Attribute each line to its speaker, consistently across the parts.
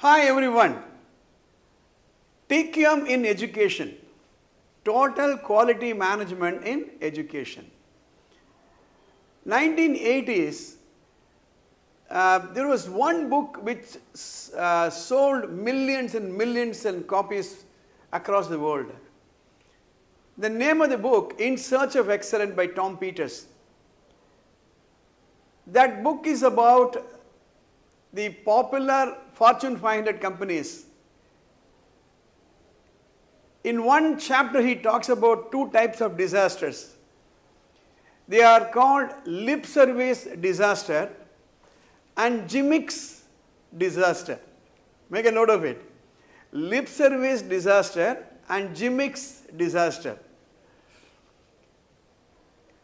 Speaker 1: Hi everyone. TQM in education, total quality management in education. 1980s, there was one book which sold millions and millions and copies across the world. The name of the book, In Search of Excellence by Tom Peters. That book is about the popular Fortune 500 companies. In one chapter, he talks about two types of disasters. They are called lip service disaster and gimmicks disaster. Make a note of it. Lip service disaster and gimmicks disaster.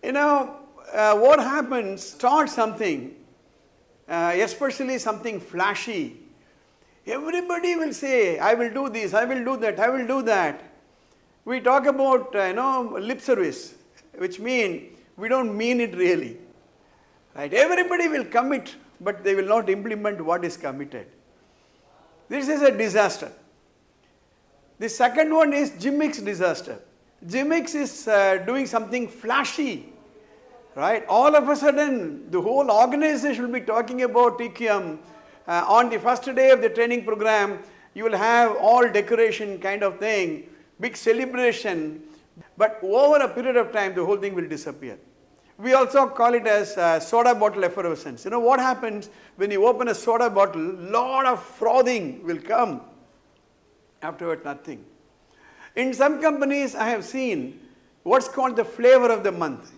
Speaker 1: You know, what happens, start something, especially something flashy. Everybody will say, I will do this, I will do that, I will do that. We talk about, lip service, which means we don't mean it really. Right? Everybody will commit, but they will not implement what is committed. This is a disaster. The second one is gimmicks disaster. Gimmicks is doing something flashy. Right? All of a sudden, the whole organization will be talking about TQM. On the first day of the training program, you will have all decoration kind of thing, big celebration, but over a period of time, the whole thing will disappear. We also call it as soda bottle effervescence. You know what happens when you open a soda bottle, lot of frothing will come. Afterward, nothing. In some companies, I have seen what's called the flavor of the month.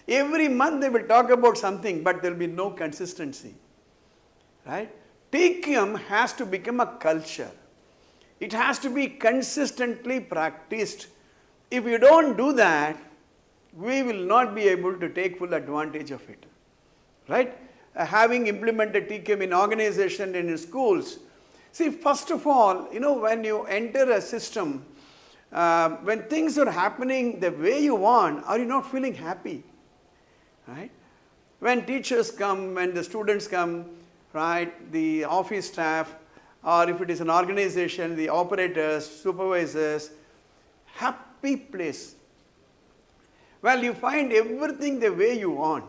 Speaker 1: Every month they will talk about something, but there will be no consistency. Right? TQM has to become a culture. It has to be consistently practiced. If you don't do that, we will not be able to take full advantage of it. Right? Having implemented TQM in organization and in schools, see, first of all, when you enter a system, when things are happening the way you want, are you not feeling happy? Right? When teachers come, when the students come, right, the office staff, or if it is an organization, the operators, supervisors, happy place. Well, you find everything the way you want.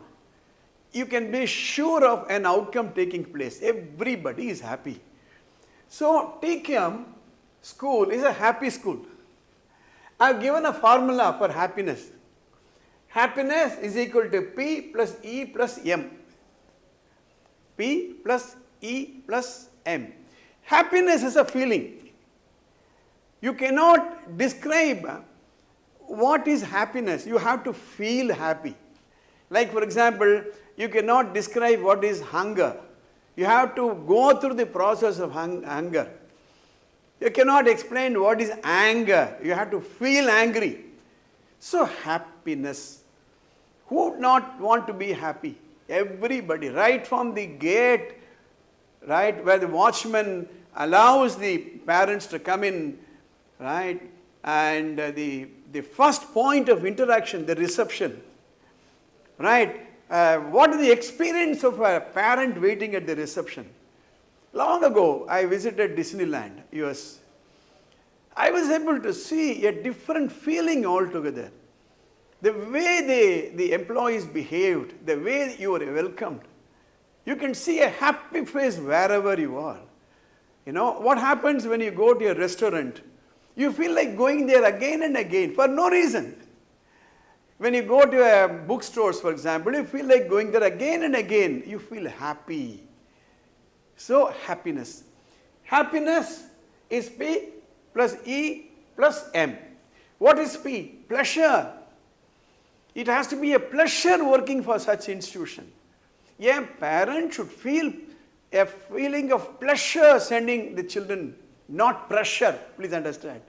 Speaker 1: You can be sure of an outcome taking place. Everybody is happy. So, TQM school is a happy school. I have given a formula for happiness. Happiness is equal to P plus E plus M. P plus E plus M. Happiness is a feeling. You cannot describe what is happiness. You have to feel happy. Like for example, you cannot describe what is hunger. You have to go through the process of hunger. You cannot explain what is anger. You have to feel angry. So happiness. Who would not want to be happy? Everybody, right from the gate, right, where the watchman allows the parents to come in, right, and the first point of interaction, the reception, right, what is the experience of a parent waiting at the reception? Long ago, I visited Disneyland, US. I was able to see a different feeling altogether. The way the employees behaved, the way you were welcomed, you can see a happy face wherever you are. What happens when you go to a restaurant? You feel like going there again and again for no reason. When you go to a bookstores, for example, you feel like going there again and again. You feel happy. So, happiness. Happiness is P plus E plus M. What is P? Pleasure. It has to be a pleasure working for such institution. A parent should feel a feeling of pleasure sending the children, not pressure, please understand.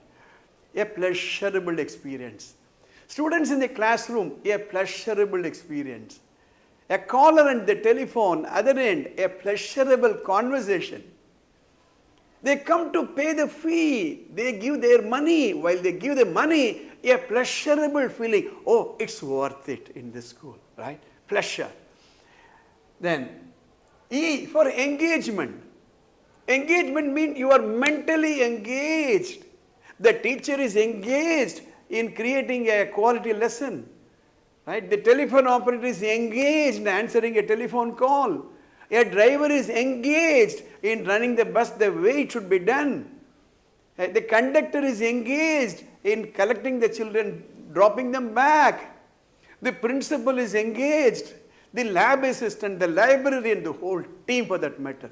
Speaker 1: A pleasurable experience. Students in the classroom, a pleasurable experience. A caller on the telephone, other end, a pleasurable conversation. They come to pay the fee, they give their money. While they give the money, a pleasurable feeling, oh, it's worth it in this school, right? Pleasure. Then, E for engagement. Engagement means you are mentally engaged. The teacher is engaged in creating a quality lesson. Right? The telephone operator is engaged in answering a telephone call. A driver is engaged in running the bus the way it should be done. The conductor is engaged in collecting the children, dropping them back. The principal is engaged. The lab assistant, the librarian, the whole team for that matter.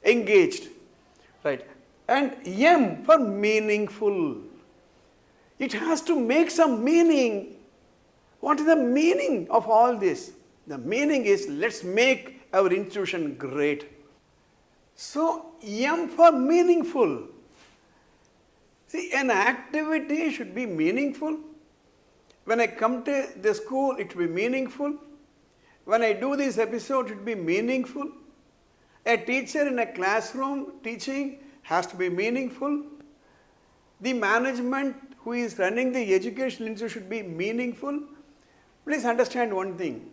Speaker 1: Engaged. Right? And M for meaningful. It has to make some meaning. What is the meaning of all this? The meaning is, let's make our institution great. So, M for meaningful. See, an activity should be meaningful. When I come to the school, it should be meaningful. When I do this episode, it should be meaningful. A teacher in a classroom teaching has to be meaningful. The management who is running the educational institution should be meaningful. Please understand one thing.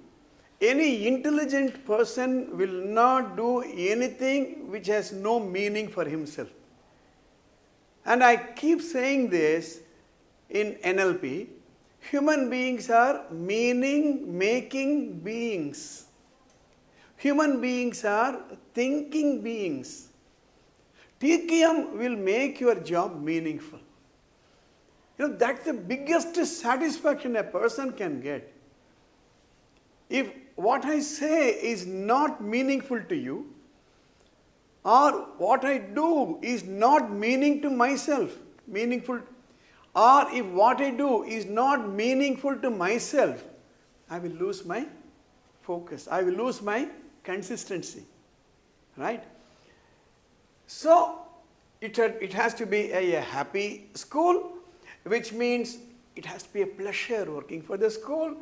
Speaker 1: Any intelligent person will not do anything which has no meaning for himself. And I keep saying this in NLP. Human beings are meaning-making beings. Human beings are thinking beings. TQM will make your job meaningful. That's the biggest satisfaction a person can get. If what I say is not meaningful to you, or what I do is not meaning to myself, meaningful, or if what I do is not meaningful to myself, I will lose my focus. I will lose my consistency. Right? So, it has to be a happy school, which means it has to be a pleasure working for the school.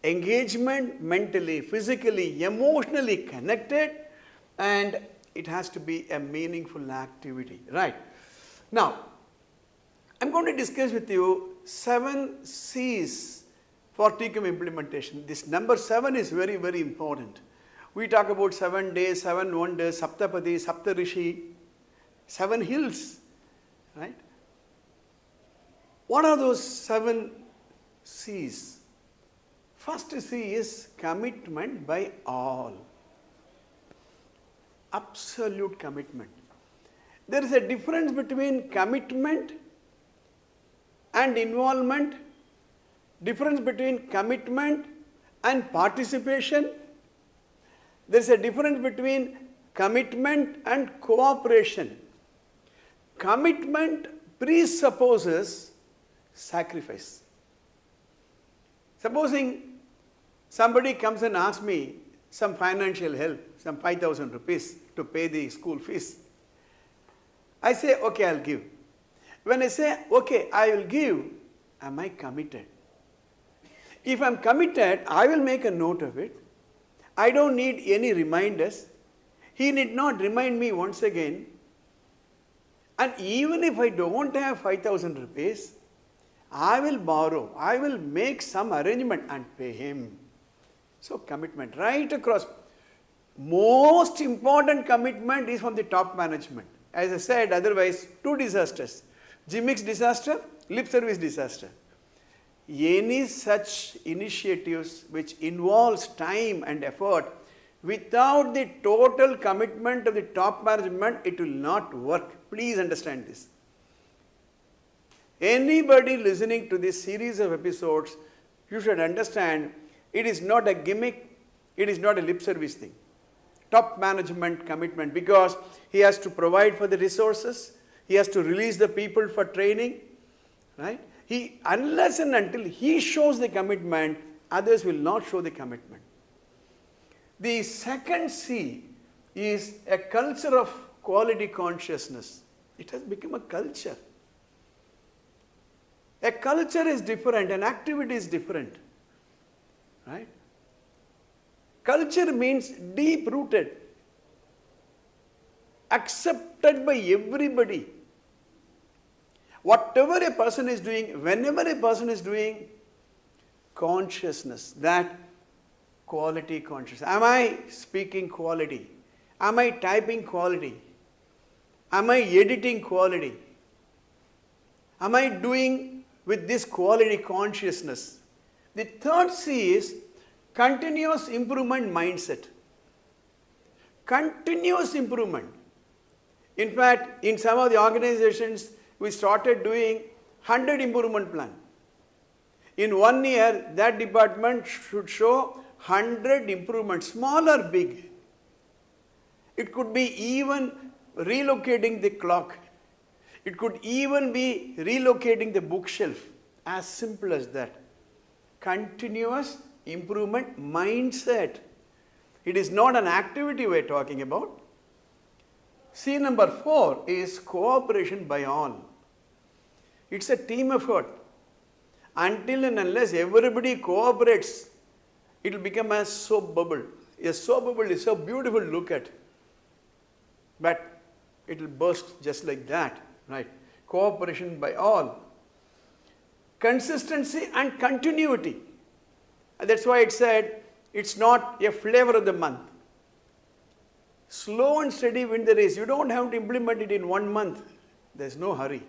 Speaker 1: Engagement, mentally, physically, emotionally connected, and it has to be a meaningful activity. Right? Now, I'm going to discuss with you 7 C's for TQM implementation. This number 7 is very, very important. We talk about 7 days, 7 wonders, Saptapadi, Saptarishi, 7 hills. Right? What are those 7 C's? First C is commitment by all. Absolute commitment. There is a difference between commitment and involvement, difference between commitment and participation. There is a difference between commitment and cooperation. Commitment presupposes sacrifice. Supposing somebody comes and asks me some financial help, some 5,000 rupees to pay the school fees. I say, okay, I'll give. When I say, okay, I will give, am I committed? If I'm committed, I will make a note of it. I don't need any reminders. He need not remind me once again. And even if I don't have 5,000 rupees, I will borrow, I will make some arrangement and pay him. So commitment right across. Most important commitment is from the top management. As I said, otherwise 2 disasters. Gimmicks disaster, lip service disaster. Any such initiatives which involves time and effort, without the total commitment of the top management, it will not work. Please understand this. Anybody listening to this series of episodes, you should understand it is not a gimmick, it is not a lip service thing. Top management commitment, because he has to provide for the resources, he has to release the people for training, right? Unless and until he shows the commitment, others will not show the commitment. The second C is a culture of quality consciousness. It has become a culture. A culture is different, an activity is different. Right? Culture means deep-rooted, accepted by everybody. Whatever a person is doing, whenever a person is doing, consciousness, that quality consciousness. Am I speaking quality? Am I typing quality? Am I editing quality? Am I doing with this quality consciousness? The third C is continuous improvement mindset. Continuous improvement. In fact, in some of the organizations, we started doing 100 improvement plan. In 1 year, that department should show 100 improvements, small or big. It could be even relocating the clock. It could even be relocating the bookshelf. As simple as that. Continuous improvement mindset. It is not an activity we are talking about. C number 4 is cooperation by all. It's a team effort. Until and unless everybody cooperates, it will become a soap bubble. A soap bubble is so beautiful to look at. But it will burst just like that, right? Cooperation by all. Consistency and continuity. And that's why it said it's not a flavor of the month. Slow and steady win the race. You don't have to implement it in 1 month. There's no hurry.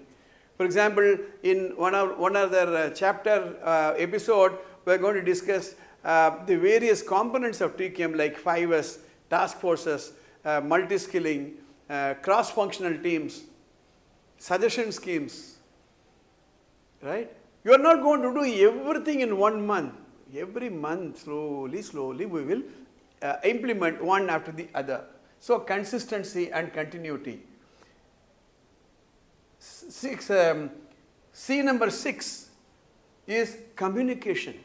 Speaker 1: For example, in one other chapter episode, we're going to discuss the various components of TQM like 5S, task forces, multi-skilling, cross-functional teams, suggestion schemes, right? You are not going to do everything in 1 month. Every month, slowly, we will implement one after the other. So, consistency and continuity. C number 6 is communication.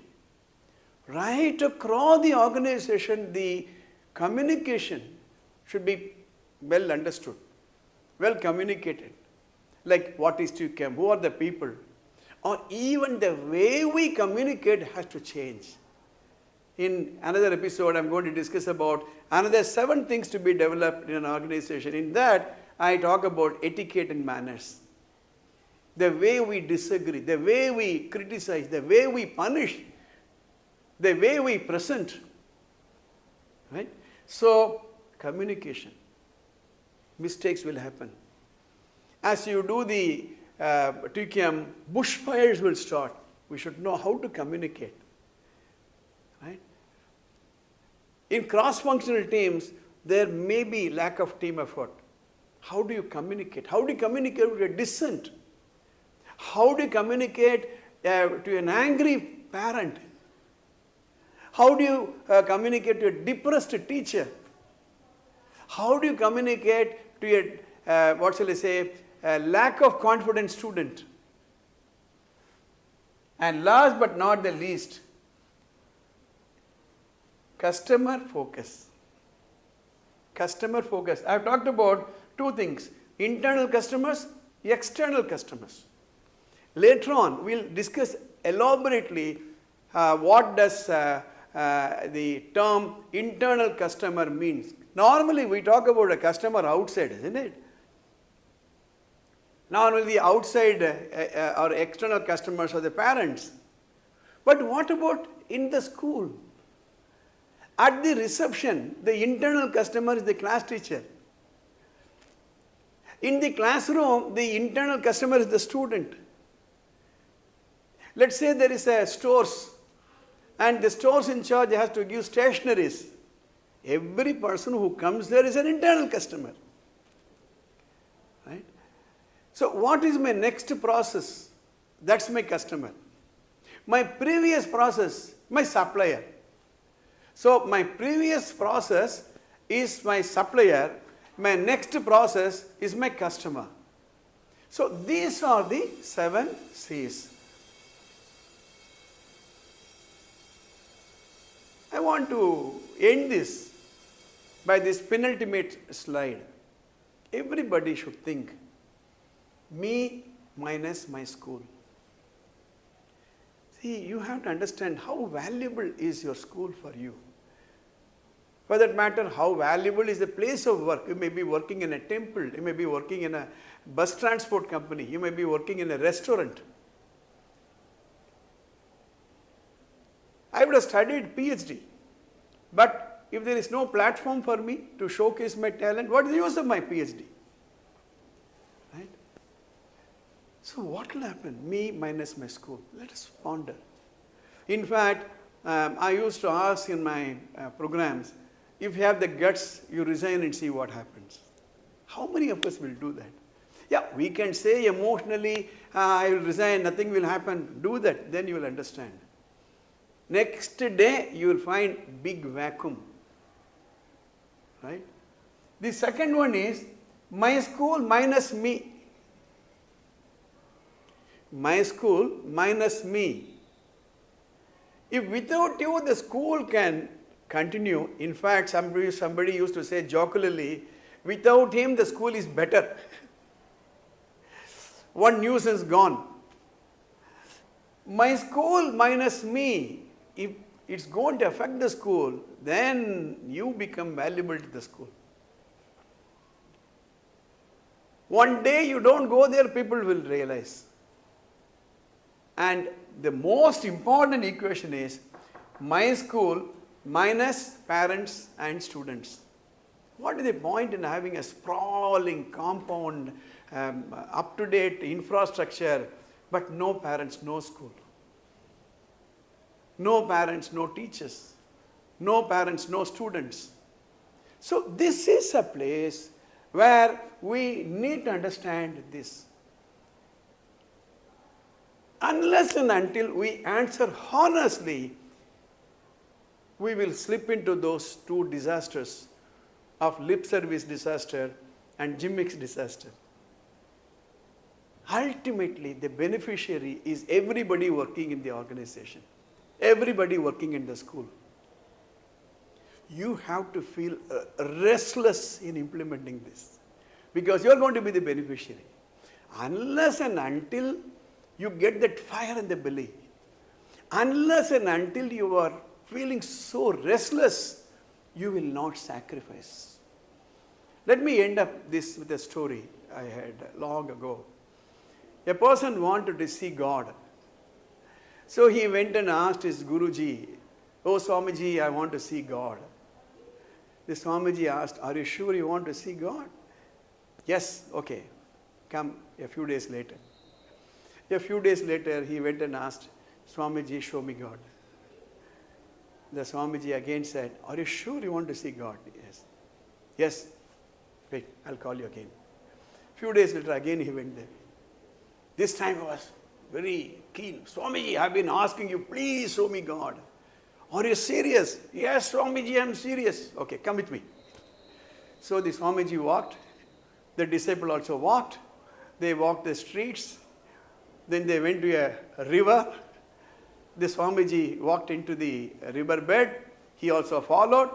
Speaker 1: Right across the organization, the communication should be well understood, well communicated. Like what is TQM, who are the people, or even the way we communicate has to change. In another episode, I am going to discuss about another 7 things to be developed in an organization. In that, I talk about etiquette and manners. The way we disagree, the way we criticize, the way we punish, the way we present. Right? So, communication. Mistakes will happen. As you do the TQM, bushfires will start. We should know how to communicate. Right? In cross-functional teams, there may be lack of team effort. How do you communicate? How do you communicate with a dissent? How do you communicate to an angry parent? How do you communicate to a depressed teacher? How do you communicate to a lack of confident student? And last but not the least, customer focus. Customer focus. I have talked about 2 things, internal customers, external customers. Later on, we will discuss elaborately what does the term internal customer means. Normally, we talk about a customer outside, isn't it? Normally, the outside or external customers are the parents. But what about in the school? At the reception, the internal customer is the class teacher. In the classroom, the internal customer is the student. Let's say there is a stores and the stores in charge has to give stationeries. Every person who comes there is an internal customer. Right? So what is my next process? That's my customer. My previous process, my supplier. So my previous process is my supplier. My next process is my customer. So these are the 7 C's. I want to end this by this penultimate slide. Everybody should think, me minus my school. See, you have to understand how valuable is your school for you. For that matter, how valuable is the place of work. You may be working in a temple, you may be working in a bus transport company, you may be working in a restaurant. I would have studied PhD, but if there is no platform for me to showcase my talent, what is the use of my PhD? So what will happen? Me minus my school. Let us ponder. In fact, I used to ask in my programs, if you have the guts, you resign and see what happens. How many of us will do that? Yeah, we can say emotionally, I will resign, nothing will happen. Do that, then you will understand. Next day, you will find big vacuum. Right? The second one is, my school minus me. My school minus me. If without you the school can continue, in fact somebody used to say jocularly, without him the school is better. One nuisance gone. My school minus me, if it's going to affect the school, then you become valuable to the school. One day you don't go there, people will realize. And the most important equation is my school minus parents and students. What is the point in having a sprawling compound, up-to-date infrastructure, but no parents, no school? No parents, no teachers. No parents, no students. So this is a place where we need to understand this. Unless and until we answer honestly, we will slip into those two disasters of lip service disaster and gimmicks disaster. Ultimately, the beneficiary is everybody working in the organization, everybody working in the school. You have to feel restless in implementing this because you are going to be the beneficiary. Unless and until you get that fire in the belly, unless and until you are feeling so restless, you will not sacrifice. Let me end up this with a story I had long ago. A person wanted to see God. So he went and asked his Guruji, "Oh Swamiji, I want to see God." The Swamiji asked, "Are you sure you want to see God?" "Yes, okay, come." A few days later. A few days later, he went and asked, "Swamiji, show me God." The Swamiji again said, "Are you sure you want to see God?" "Yes." "Yes, wait, I'll call you again." Few days later, again he went there. This time he was very keen. "Swamiji, I've been asking you, please show me God." "Are you serious?" "Yes, Swamiji, I'm serious." "Okay, come with me." So the Swamiji walked. The disciple also walked. They walked the streets. Then they went to a river. The Swamiji walked into the river bed. He also followed.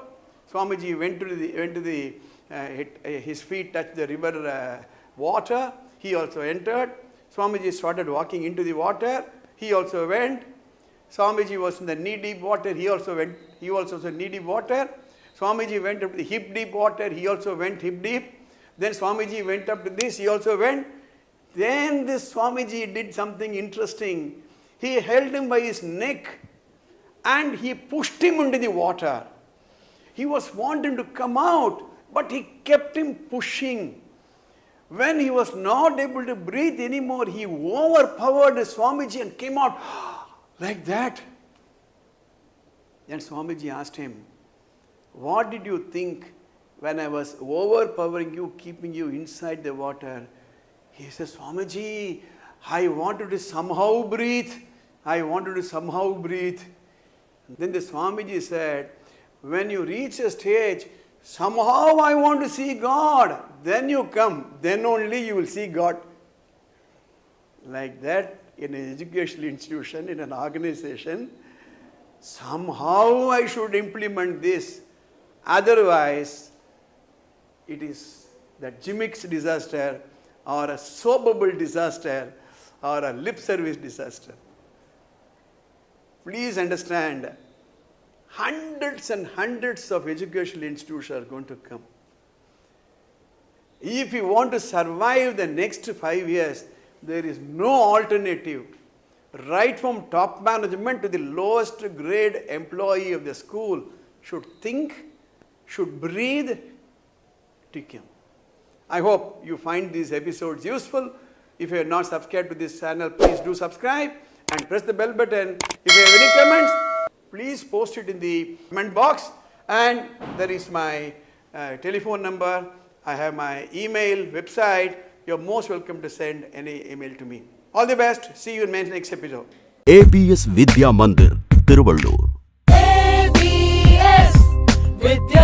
Speaker 1: Swamiji went to the his feet touched the river water. He also entered. Swamiji started walking into the water. He also went. Swamiji was in the knee-deep water. He also went. He also was in knee-deep water. Swamiji went up to the hip-deep water. He also went hip-deep. Then Swamiji went up to this. He also went. Then this Swamiji did something interesting. He held him by his neck and he pushed him into the water. He was wanting to come out, but he kept him pushing. When he was not able to breathe anymore, he overpowered Swamiji and came out like that. Then Swamiji asked him, "What did you think when I was overpowering you, keeping you inside the water?" He says, "Swamiji, I wanted to somehow breathe. I wanted to somehow breathe." Then the Swamiji said, "When you reach a stage, somehow I want to see God, then you come, then only you will see God." Like that, in an educational institution, in an organization, somehow I should implement this. Otherwise, it is that gimmicks disaster or a soapable disaster or a lip service disaster. Please understand, hundreds and hundreds of educational institutions are going to come. If you want to survive the next 5 years, there is no alternative. Right from top management to the lowest grade employee of the school should think, should breathe TQM. I hope you find these episodes useful. If you are not subscribed to this channel, please do subscribe and press the bell button. If you have any comments, please post it in the comment box. And there is my telephone number. I have my email, website. You're most welcome to send any email to me. All the best. See you in my next episode.
Speaker 2: ABS Vidya Mandir, Tiruvallur.
Speaker 3: ABS Vidya